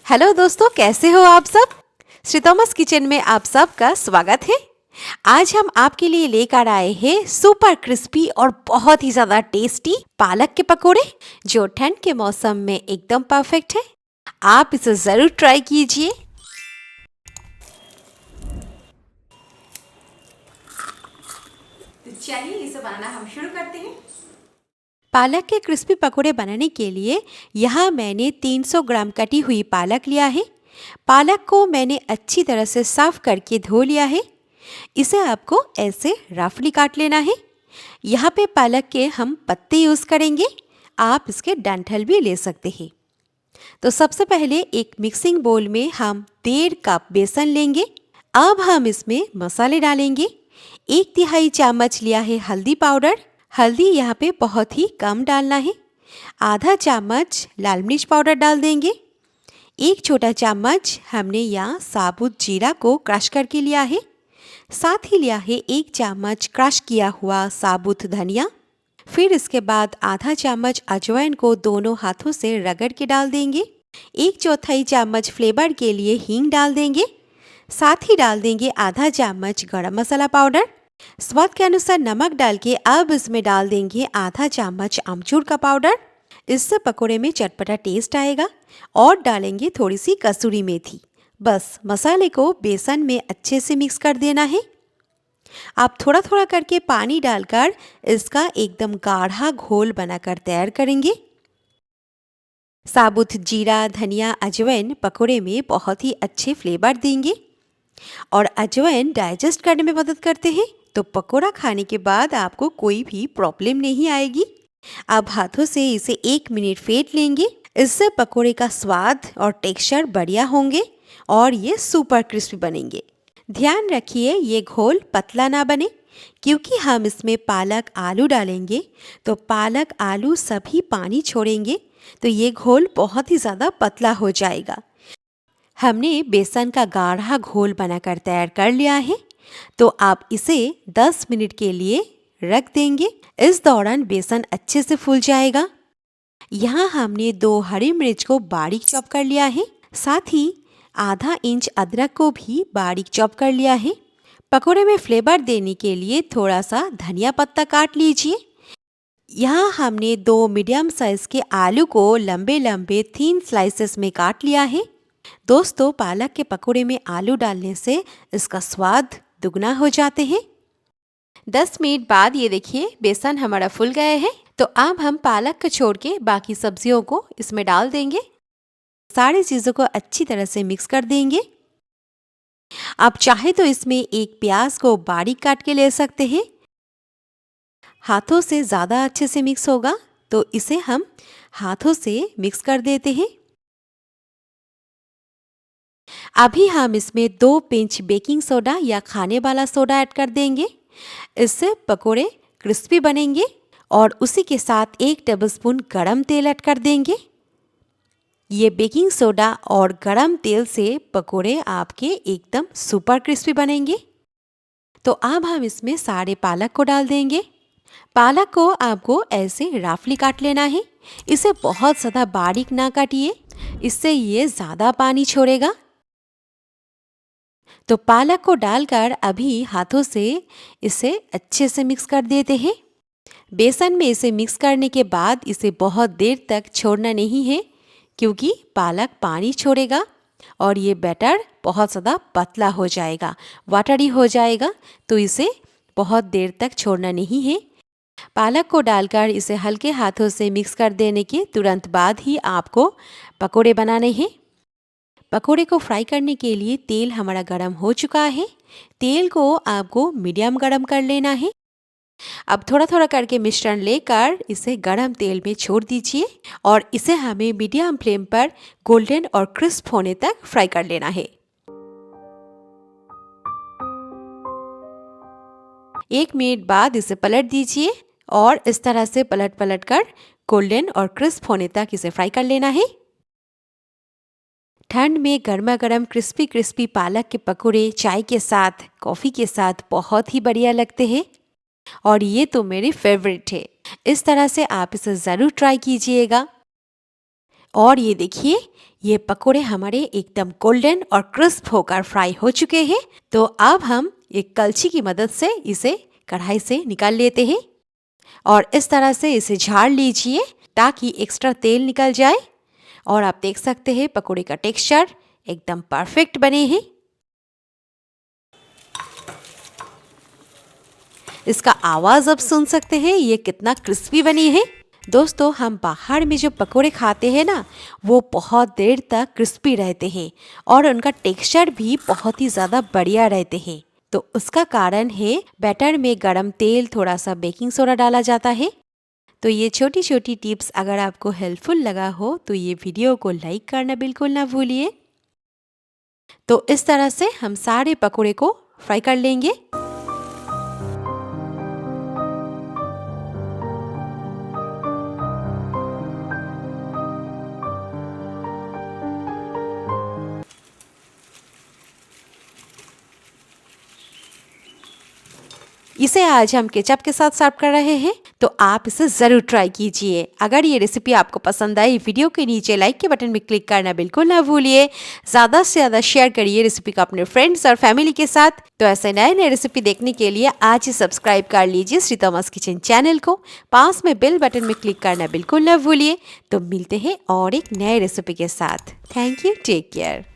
Hello दोस्तों, कैसे हो आप सब। श्री थॉमस किचन में आप सबका स्वागत है। आज हम आपके लिए लेकर आए हैं सुपर क्रिस्पी और बहुत ही ज़्यादा टेस्टी पालक के पकोड़े, जो ठंड के मौसम में एकदम परफेक्ट है। आप इसे ज़रूर ट्राई कीजिए। तो चलिए इसे बनाना हम शुरू करते हैं। पालक के क्रिस्पी पकोड़े बनाने के लिए यहाँ मैंने 300 ग्राम कटी हुई पालक लिया है। पालक को मैंने अच्छी तरह से साफ करके धो लिया है। इसे आपको ऐसे रफली काट लेना है। यहाँ पे पालक के हम पत्ते यूज़ करेंगे, आप इसके डंठल भी ले सकते हैं। तो सबसे पहले एक मिक्सिंग बोल में हम 1.5 कप बेसन लेंगे। अब हम इसमें मसाले डालेंगे। 1/3 चम्मच लिया है हल्दी पाउडर। हल्दी यहाँ पे बहुत ही कम डालना है। आधा चम्मच लाल मिर्च पाउडर डाल देंगे। 1 छोटा चम्मच हमने यहाँ साबुत जीरा को क्रश करके लिया है। साथ ही लिया है 1 चम्मच क्रश किया हुआ साबुत धनिया। फिर इसके बाद आधा चम्मच अजवाइन को दोनों हाथों से रगड़ के डाल देंगे। 1/4 चम्मच फ्लेवर के लिए हींग डाल देंगे। साथ ही डाल देंगे आधा चम्मच गरम मसाला पाउडर। स्वाद के अनुसार नमक डाल के अब इसमें डाल देंगे आधा चम्मच आमचूर का पाउडर। इससे पकोड़े में चटपटा टेस्ट आएगा। और डालेंगे थोड़ी सी कसूरी मेथी। बस मसाले को बेसन में अच्छे से मिक्स कर देना है। आप थोड़ा थोड़ा करके पानी डालकर इसका एकदम गाढ़ा घोल बनाकर तैयार करेंगे। साबुत जीरा, धनिया, अजवाइन पकोड़े में बहुत ही अच्छे फ्लेवर देंगे और अजवाइन डाइजेस्ट करने में मदद करते हैं। तो पकोड़ा खाने के बाद आपको कोई भी प्रॉब्लम नहीं आएगी। अब हाथों से इसे 1 मिनट फेंट लेंगे। इससे पकोड़े का स्वाद और टेक्सचर बढ़िया होंगे और ये सुपर क्रिस्पी बनेंगे। ध्यान रखिए ये घोल पतला ना बने, क्योंकि हम इसमें पालक आलू डालेंगे तो पालक आलू सभी पानी छोड़ेंगे, तो ये घोल बहुत ही ज़्यादा पतला हो जाएगा। हमने बेसन का गाढ़ा घोल बनाकर तैयार कर लिया है, तो आप इसे 10 मिनट के लिए रख देंगे। इस दौरान बेसन अच्छे से फूल जाएगा। यहाँ हमने 2 हरी मिर्च को बारीक चॉप कर लिया है। साथ ही आधा इंच अदरक को भी बारीक चॉप कर लिया है। पकोड़े में फ्लेवर देने के लिए थोड़ा सा धनिया पत्ता काट लीजिए। यहाँ हमने 2 मीडियम साइज़ के आलू को लंबे लंबे थिन स्लाइसेस में काट लिया है। दोस्तों, पालक के पकोड़े में आलू डालने से इसका स्वाद दुगना हो जाते हैं। 10 मिनट बाद ये देखिए बेसन हमारा फूल गया है। तो अब हम पालक को छोड़ के बाकी सब्जियों को इसमें डाल देंगे। सारी चीज़ों को अच्छी तरह से मिक्स कर देंगे। आप चाहे तो इसमें एक प्याज को बारीक काट के ले सकते हैं। हाथों से ज़्यादा अच्छे से मिक्स होगा, तो इसे हम हाथों से मिक्स कर देते हैं। अभी हम इसमें 2 पिंच बेकिंग सोडा या खाने वाला सोडा ऐड कर देंगे। इससे पकोड़े क्रिस्पी बनेंगे। और उसी के साथ 1 टेबलस्पून गरम तेल ऐड कर देंगे। ये बेकिंग सोडा और गरम तेल से पकोड़े आपके एकदम सुपर क्रिस्पी बनेंगे। तो अब हम इसमें सारे पालक को डाल देंगे। पालक को आपको ऐसे रफली काट लेना है। इसे बहुत ज़्यादा बारीक ना काटिए, इससे ये ज़्यादा पानी छोड़ेगा। तो पालक को डालकर अभी हाथों से इसे अच्छे से मिक्स कर देते हैं। बेसन में इसे मिक्स करने के बाद इसे बहुत देर तक छोड़ना नहीं है, क्योंकि पालक पानी छोड़ेगा और ये बैटर बहुत ज़्यादा पतला हो जाएगा, वाटरी हो जाएगा। तो इसे बहुत देर तक छोड़ना नहीं है। पालक को डालकर इसे हल्के हाथों से मिक्स कर देने के तुरंत बाद ही आपको पकोड़े बनाने हैं। पकोड़े को फ्राई करने के लिए तेल हमारा गरम हो चुका है। तेल को आपको मीडियम गरम कर लेना है। अब थोड़ा थोड़ा करके मिश्रण लेकर इसे गरम तेल में छोड़ दीजिए और इसे हमें मीडियम फ्लेम पर गोल्डन और क्रिस्प होने तक फ्राई कर लेना है। 1 मिनट बाद इसे पलट दीजिए और इस तरह से पलट पलट कर गोल्डन और क्रिस्प होने तक इसे फ्राई कर लेना है। ठंड में गर्मा गर्म क्रिस्पी क्रिस्पी पालक के पकोड़े चाय के साथ, कॉफ़ी के साथ बहुत ही बढ़िया लगते हैं और ये तो मेरी फेवरेट है। इस तरह से आप इसे ज़रूर ट्राई कीजिएगा। और ये देखिए, ये पकोड़े हमारे एकदम गोल्डन और क्रिस्प होकर फ्राई हो चुके हैं। तो अब हम एक कलछी की मदद से इसे कढ़ाई से निकाल लेते हैं और इस तरह से इसे झाड़ लीजिए ताकि एक्स्ट्रा तेल निकल जाए। और आप देख सकते हैं पकोड़े का टेक्सचर एकदम परफेक्ट बने हैं। इसका आवाज़ अब सुन सकते हैं ये कितना क्रिस्पी बनी है। दोस्तों, हम बाहर में जो पकोड़े खाते हैं ना, वो बहुत देर तक क्रिस्पी रहते हैं और उनका टेक्सचर भी बहुत ही ज़्यादा बढ़िया रहते हैं। तो उसका कारण है बैटर में गरम तेल, थोड़ा सा बेकिंग सोडा डाला जाता है। तो ये छोटी छोटी टिप्स अगर आपको हेल्पफुल लगा हो तो ये वीडियो को लाइक करना बिल्कुल ना भूलिए। तो इस तरह से हम सारे पकोड़े को फ्राई कर लेंगे। इसे आज हम केचप के साथ सर्व कर रहे हैं, तो आप इसे ज़रूर ट्राई कीजिए। अगर ये रेसिपी आपको पसंद आई, वीडियो के नीचे लाइक के बटन में क्लिक करना बिल्कुल ना भूलिए। ज़्यादा से ज़्यादा शेयर करिए रेसिपी को अपने फ्रेंड्स और फैमिली के साथ। तो ऐसे नए नए रेसिपी देखने के लिए आज ही सब्सक्राइब कर लीजिए श्री तोमस किचन चैनल को। पास में बेल बटन में क्लिक करना बिल्कुल ना भूलिए। तो मिलते हैं और एक नए रेसिपी के साथ। Thank you, take care.